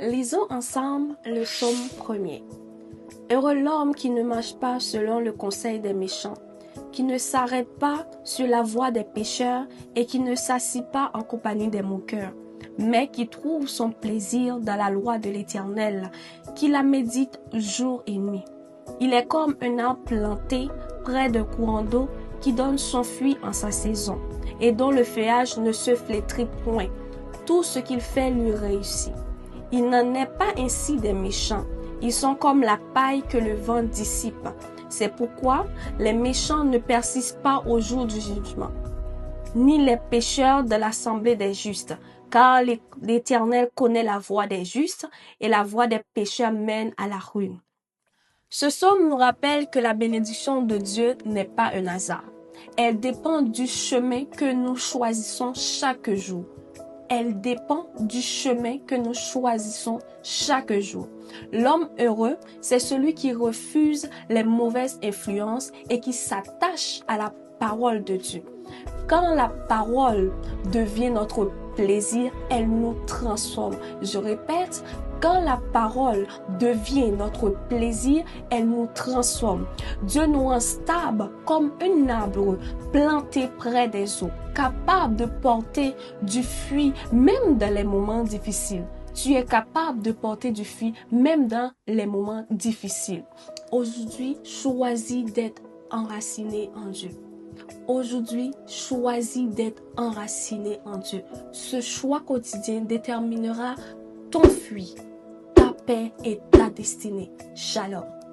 Lisons ensemble le psaume 1er. Heureux l'homme qui ne marche pas selon le conseil des méchants, qui ne s'arrête pas sur la voie des pécheurs et qui ne s'assit pas en compagnie des moqueurs, mais qui trouve son plaisir dans la loi de l'Éternel, qui la médite jour et nuit. Il est comme un arbre planté près d'un courant d'eau qui donne son fruit en sa saison et dont le feuillage ne se flétrit point. Tout ce qu'il fait lui réussit. Il n'en est pas ainsi des méchants. Ils sont comme la paille que le vent dissipe. C'est pourquoi les méchants ne persistent pas au jour du jugement, ni les pécheurs de l'assemblée des justes, car l'Éternel connaît la voie des justes et la voie des pécheurs mène à la ruine. Ce psaume nous rappelle que la bénédiction de Dieu n'est pas un hasard. Elle dépend du chemin que nous choisissons chaque jour. Elle dépend du chemin que nous choisissons chaque jour. L'homme heureux, c'est celui qui refuse les mauvaises influences et qui s'attache à la parole de Dieu. Quand la parole devient notre plaisir, elle nous transforme. Je répète, quand la parole devient notre plaisir, elle nous transforme. Dieu nous rend stable comme un arbre planté près des eaux, capable de porter du fruit même dans les moments difficiles. Tu es capable de porter du fruit même dans les moments difficiles. Aujourd'hui, choisis d'être enraciné en Dieu. Aujourd'hui, choisis d'être enraciné en Dieu. Ce choix quotidien déterminera ton fruit, ta paix et ta destinée. Shalom.